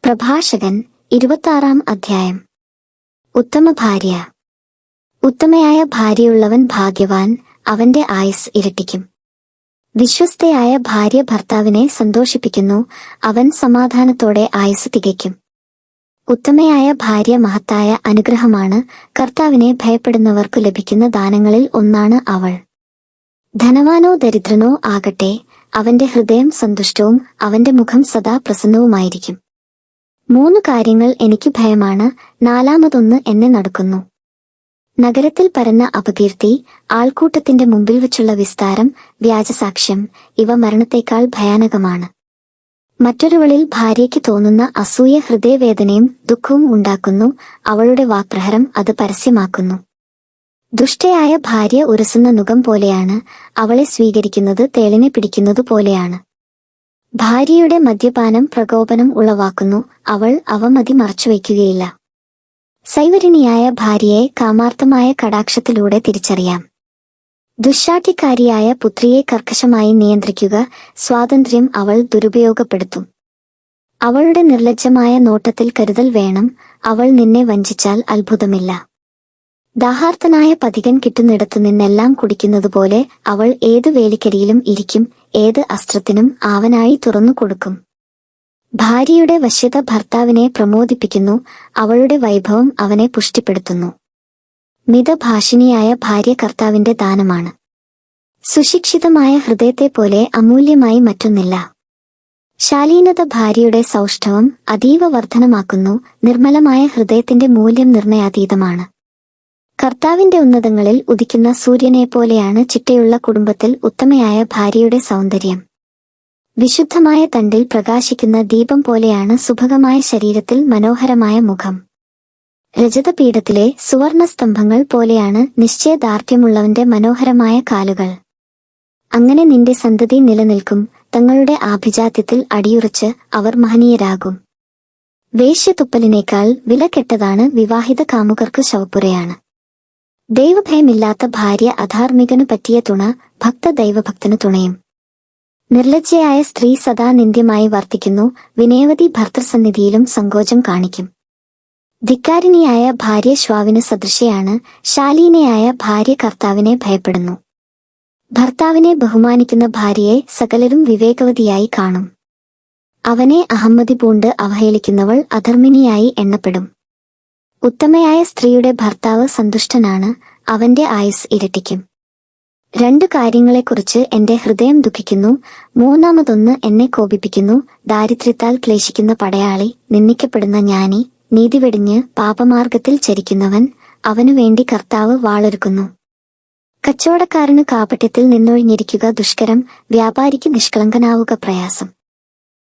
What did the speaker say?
പ്രഭാഷകൻ 26 അധ്യായം. ഉത്തമ ഭാര്യ. ഉത്തമയായ ഭാര്യയുള്ളവൻ ഭാഗ്യവാൻ, അവന്റെ ആയുസ് ഇരട്ടിക്കും. വിശ്വസ്തയായ ഭാര്യ ഭർത്താവിനെ സന്തോഷിപ്പിക്കുന്നു, അവൻ സമാധാനത്തോടെ ആയുസ് തികയ്ക്കും. ഉത്തമയായ ഭാര്യ മഹത്തായ അനുഗ്രഹമാണ്, കർത്താവിനെ ഭയപ്പെടുന്നവർക്കു ലഭിക്കുന്ന ദാനങ്ങളിൽ ഒന്നാണ് അവൾ. ധനവാനോ ദരിദ്രനോ ആകട്ടെ, അവന്റെ ഹൃദയം സന്തുഷ്ടവും അവന്റെ മുഖം സദാ പ്രസന്നവുമായിരിക്കും. 3 കാര്യങ്ങൾ എനിക്ക് ഭയമാണ്, നാലാമതൊന്ന് എന്നെ നടുക്കുന്നു. നഗരത്തിൽ പരന്ന അപകീർത്തി, ആൾക്കൂട്ടത്തിന്റെ മുമ്പിൽ വച്ചുള്ള വിസ്താരം, വ്യാജസാക്ഷ്യം, ഇവ മരണത്തേക്കാൾ ഭയാനകമാണ്. മറ്റൊരുവളിൽ ഭാര്യയ്ക്ക് തോന്നുന്ന അസൂയ ഹൃദയവേദനയും ദുഃഖവും ഉണ്ടാക്കുന്നു, അവളുടെ വാക്പ്രഹരം അത് പരസ്യമാക്കുന്നു. ദുഷ്ടയായ ഭാര്യ ഉരസുന്ന നുകം പോലെയാണ്, അവളെ സ്വീകരിക്കുന്നത് തേളിനെ പിടിക്കുന്നതു പോലെയാണ്. ഭാര്യയുടെ മദ്യപാനം പ്രകോപനം ഉളവാക്കുന്നു, അവൾ അവമതി മറച്ചുവയ്ക്കുകയില്ല. സൈവരിണിയായ ഭാര്യയെ കാമാർത്ഥമായ കടാക്ഷത്തിലൂടെ തിരിച്ചറിയാം. ദുശ്ശാഠ്യക്കാരിയായ പുത്രിയെ കർക്കശമായി നിയന്ത്രിക്കുക, സ്വാതന്ത്ര്യം അവൾ ദുരുപയോഗപ്പെടുത്തും. അവളുടെ നിർലജ്ജമായ നോട്ടത്തിൽ കരുതൽ വേണം, അവൾ നിന്നെ വഞ്ചിച്ചാൽ അത്ഭുതമില്ല. ദാഹാർത്തനായ പഥികൻ കിട്ടുന്നിടത്തു നിന്നെല്ലാം കുടിക്കുന്നതുപോലെ അവൾ ഏതു വേലിക്കരിയിലും ഇരിക്കും, ഏത് അസ്ത്രത്തിനും ആവനായി തുറന്നു കൊടുക്കും. ഭാര്യയുടെ വശ്യത ഭർത്താവിനെ പ്രമോദിപ്പിക്കുന്നു, അവളുടെ വൈഭവം അവനെ പുഷ്ടിപ്പെടുത്തുന്നു. മിതഭാഷിണിയായ ഭാര്യ കർത്താവിന്റെ ദാനമാണ്. സുശിക്ഷിതമായ ഹൃദയത്തെപ്പോലെ അമൂല്യമായി മറ്റൊന്നില്ല. ശാലീനത ഭാര്യയുടെ സൗഷ്ഠവം അതീവ വർധനമാക്കുന്നു, നിർമ്മലമായ ഹൃദയത്തിന്റെ മൂല്യം നിർണയാതീതമാണ്. കർത്താവിന്റെ ഉന്നതങ്ങളിൽ ഉദിക്കുന്ന സൂര്യനെപ്പോലെയാണ് ചിട്ടയുള്ള കുടുംബത്തിൽ ഉത്തമയായ ഭാര്യയുടെ സൗന്ദര്യം. വിശുദ്ധമായ തണ്ടിൽ പ്രകാശിക്കുന്ന ദീപം പോലെയാണ് സുഭഗമായ ശരീരത്തിൽ മനോഹരമായ മുഖം. രജതപീഠത്തിലെ സുവർണസ്തംഭങ്ങൾ പോലെയാണ് നിശ്ചയദാർഢ്യമുള്ളവന്റെ മനോഹരമായ കാലുകൾ. അങ്ങനെ നിന്റെ സന്തതി നിലനിൽക്കും, തങ്ങളുടെ ആഭിജാത്യത്തിൽ അടിയുറച്ച് അവർ മഹനീയരാകും. വേശ്യതുപ്പലിനേക്കാൾ വിലകെട്ടതാണ് വിവാഹിത കാമുകർക്ക് ശവപ്പുരയാണ്. ദൈവഭയമില്ലാത്ത ഭാര്യ അധാർമികനു പറ്റിയ തുണ, ഭക്ത ദൈവഭക്തനു തുണയും. നിർലജ്ജയായ സ്ത്രീ സദാ നിന്ദ്യമായി വർത്തിക്കുന്നു, വിനയവതി ഭർത്തൃസന്നിധിയിലും സങ്കോചം കാണിക്കും. ധിക്കാരിണിയായ ഭാര്യ ശ്വാവിന് സദൃശയാണ്, ശാലീനയായ ഭാര്യ കർത്താവിനെ ഭയപ്പെടുന്നു. ഭർത്താവിനെ ബഹുമാനിക്കുന്ന ഭാര്യയെ സകലരും വിവേകവതിയായി കാണും. അവനെ അഹമ്മതി പൂണ്ട് അവഹേളിക്കുന്നവൾ അധർമ്മിണിയായി എണ്ണപ്പെടും. ഉത്തമയായ സ്ത്രീയുടെ ഭർത്താവ് സന്തുഷ്ടനാണ്, അവന്റെ ആയുസ് ഇരട്ടിക്കും. 2 കാര്യങ്ങളെക്കുറിച്ച് എന്റെ ഹൃദയം ദുഃഖിക്കുന്നു, മൂന്നാമതൊന്ന് എന്നെ കോപിപ്പിക്കുന്നു. ദാരിദ്ര്യത്താൽ ക്ലേശിക്കുന്ന പടയാളി, നിന്ദിക്കപ്പെടുന്ന ജ്ഞാനി, നീതി വെടിഞ്ഞ് പാപമാർഗത്തിൽ ചരിക്കുന്നവൻ, അവനുവേണ്ടി കർത്താവ് വാളൊരുക്കുന്നു. കച്ചവടക്കാരന് കാപട്യത്തിൽ നിന്നൊഴിഞ്ഞിരിക്കുക ദുഷ്കരം, വ്യാപാരിക്ക് നിഷ്കളങ്കനാവുക പ്രയാസം.